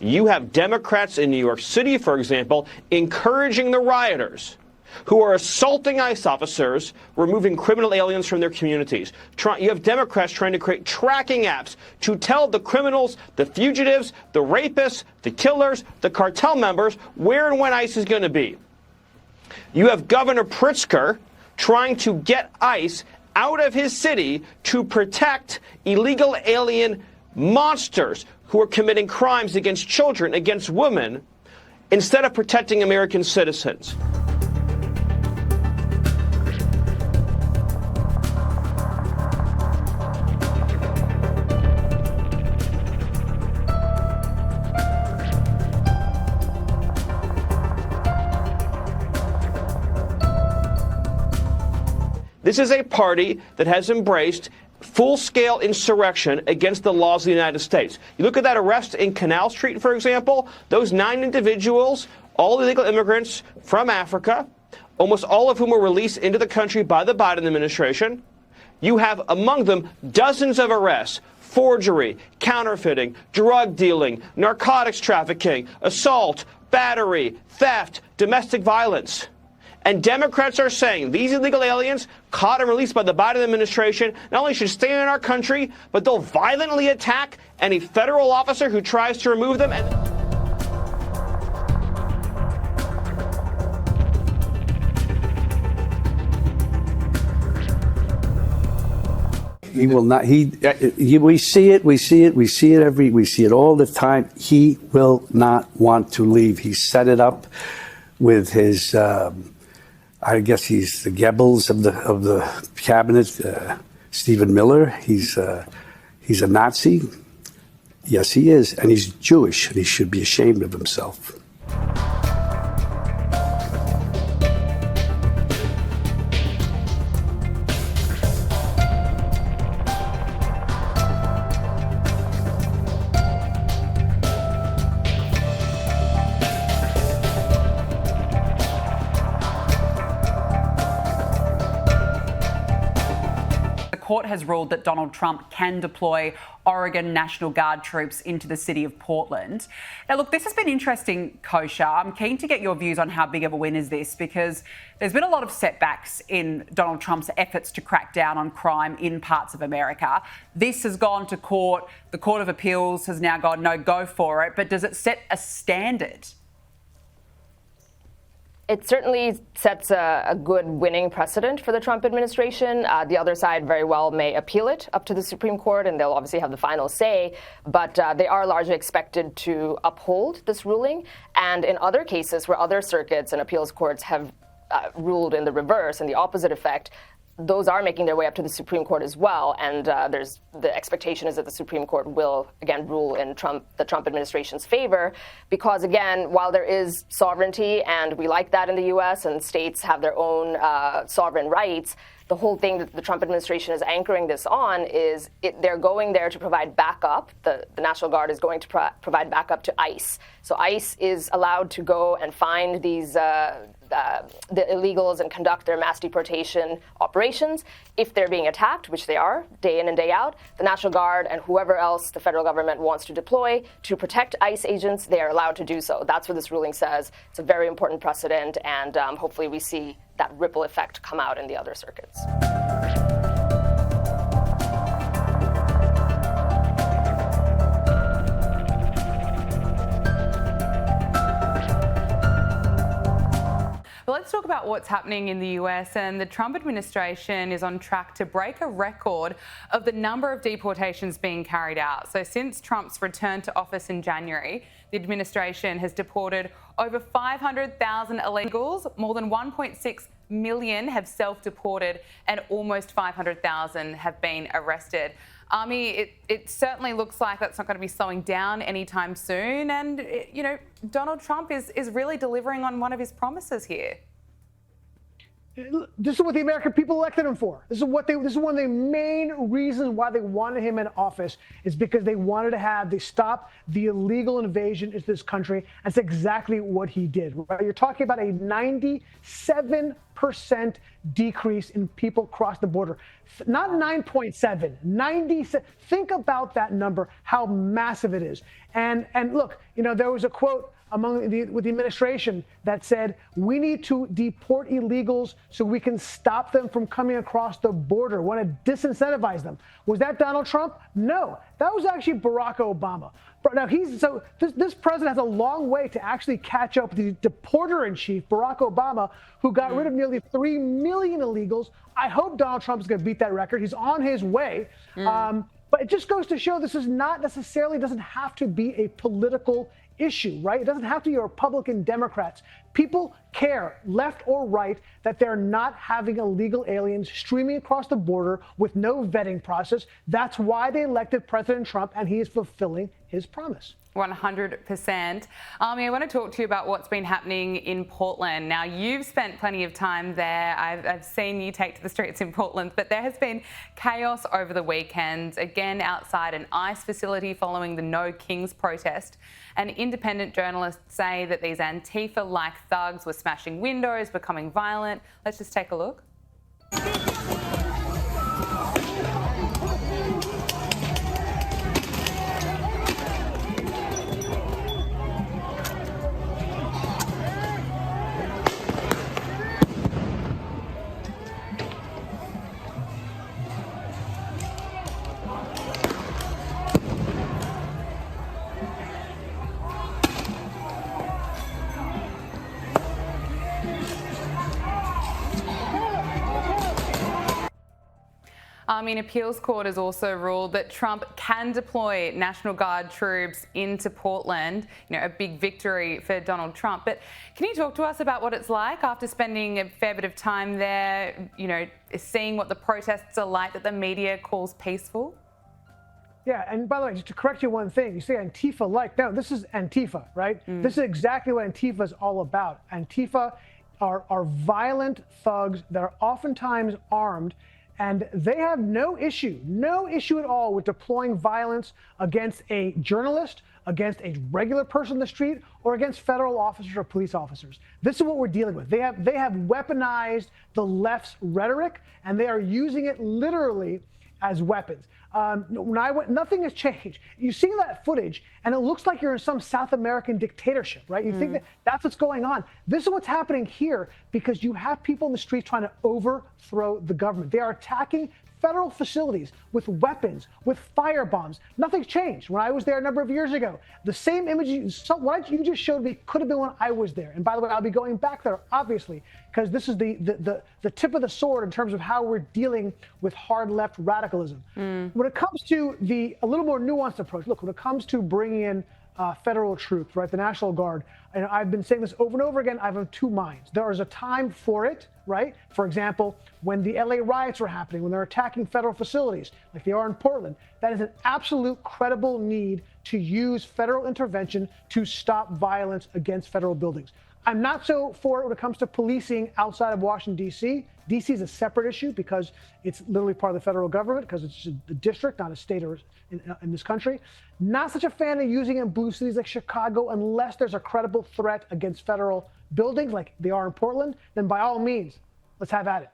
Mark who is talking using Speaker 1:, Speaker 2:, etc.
Speaker 1: You have Democrats in New York City, for example, encouraging the rioters who are assaulting ICE officers, removing criminal aliens from their communities. You have Democrats trying to create tracking apps to tell the criminals, the fugitives, the rapists, the killers, the cartel members where and when ICE is going to be. You have Governor Pritzker trying to get ICE out of his city to protect illegal alien monsters who are committing crimes against children, against women, instead of protecting American citizens. This is a party that has embraced full-scale insurrection against the laws of the United States. You look at that arrest in Canal Street, for example, those 9 individuals, all illegal immigrants from Africa, almost all of whom were released into the country by the Biden administration. You have among them dozens of arrests: forgery, counterfeiting, drug dealing, narcotics trafficking, assault, battery, theft, domestic violence. And Democrats are saying these illegal aliens caught and released by the Biden administration not only should stay in our country, but they'll violently attack any federal officer who tries to remove them.
Speaker 2: He will not. We see it all the time. He will not want to leave. He set it up with his. I guess he's the Goebbels of the cabinet. Stephen Miller. He's a Nazi. Yes, he is, and he's Jewish, and he should be ashamed of himself.
Speaker 3: Court has ruled that Donald Trump can deploy Oregon National Guard troops into the city of Portland. Now, look, this has been interesting, Kosher. I'm keen to get your views on how big of a win is this, because there's been a lot of setbacks in Donald Trump's efforts to crack down on crime in parts of America. This has gone to court. The Court of Appeals has now gone, no, go for it. But does it set a standard?
Speaker 4: It certainly sets a good winning precedent for the Trump administration. The other side very well may appeal it up to the Supreme Court, and they'll obviously have the final say. But they are largely expected to uphold this ruling. And in other cases where other circuits and appeals courts have ruled in the reverse and the opposite effect, those are making their way up to the Supreme Court as well. And the expectation is that the Supreme Court will, again, rule in the Trump administration's favor. Because, again, while there is sovereignty, and we like that in the U.S., and states have their own sovereign rights, the whole thing that the Trump administration is anchoring this on is they're going there to provide backup. The National Guard is going to provide backup to ICE. So ICE is allowed to go and find these the illegals and conduct their mass deportation operations. If they're being attacked, which they are, day in and day out, the National Guard and whoever else the federal government wants to deploy to protect ICE agents, they are allowed to do so. That's what this ruling says. It's a very important precedent, and hopefully we see that ripple effect come out in the other circuits.
Speaker 3: Well, let's talk about what's happening in the US, and the Trump administration is on track to break a record of the number of deportations being carried out. So since Trump's return to office in January, the administration has deported over 500,000 illegals, more than 1.6 million have self-deported, and almost 500,000 have been arrested. Army, it certainly looks like that's not going to be slowing down anytime soon. And, Donald Trump is really delivering on one of his promises here.
Speaker 5: This is what the American people elected him for. This is one of the main reasons why they wanted him in office, is because they wanted to stop the illegal invasion into this country. That's exactly what he did. Right? You're talking about a 97% decrease in people across the border. Not 9.7, 97. Think about that number, how massive it is. And look, there was a quote with the administration that said, we need to deport illegals so we can stop them from coming across the border. Want to disincentivize them. Was that Donald Trump? No, that was actually Barack Obama. Now this president has a long way to actually catch up with the deporter-in-chief, Barack Obama, who got rid of nearly 3 million illegals. I hope Donald Trump is going to beat that record. He's on his way. But it just goes to show this is not necessarily doesn't have to be a political issue, right? It doesn't have to be Republican, Democrats. People care, left or right, that they're not having illegal aliens streaming across the border with no vetting process. That's why they elected President Trump, and he is fulfilling his promise.
Speaker 3: 100%. I want to talk to you about what's been happening in Portland. Now, you've spent plenty of time there. I've seen you take to the streets in Portland, but there has been chaos over the weekend, again outside an ICE facility following the No Kings protest. And independent journalists say that these Antifa-like thugs were smashing windows, becoming violent. Let's just take a look. Appeals court has also ruled that Trump can deploy National Guard troops into Portland, a big victory for Donald Trump. But can you talk to us about what it's like after spending a fair bit of time there, seeing what the protests are like that the media calls peaceful?
Speaker 5: Yeah, and by the way, just to correct you one thing, you say Antifa-like. No, this is Antifa, right? This is exactly what Antifa is all about. Antifa are violent thugs that are oftentimes armed, and they have no issue at all with deploying violence against a journalist, against a regular person in the street, or against federal officers or police officers. This is what we're dealing with. They have weaponized the left's rhetoric, and they are using it literally as weapons. When I went, nothing has changed. You see that footage, and it looks like you're in some South American dictatorship, right? You think that's what's going on. This is what's happening here because you have people in the streets trying to overthrow the government. They are attacking federal facilities with weapons, with firebombs. Nothing's changed. When I was there a number of years ago, the same image, what you just showed me could have been when I was there. And by the way, I'll be going back there, obviously, because this is the tip of the sword in terms of how we're dealing with hard left radicalism. When it comes to a little more nuanced approach, look, when it comes to bringing in federal troops, right, the National Guard, and I've been saying this over and over again, I have of two minds. There is a time for it, right? For example, when the LA riots were happening, when they're attacking federal facilities, like they are in Portland, that is an absolute credible need to use federal intervention to stop violence against federal buildings. I'm not so for it when it comes to policing outside of Washington, D.C. D.C. is a separate issue because it's literally part of the federal government because it's a district, not a state or in this country. Not such a fan of using it in blue cities like Chicago unless there's a credible threat against federal buildings like they are in Portland. Then by all means, let's have at it.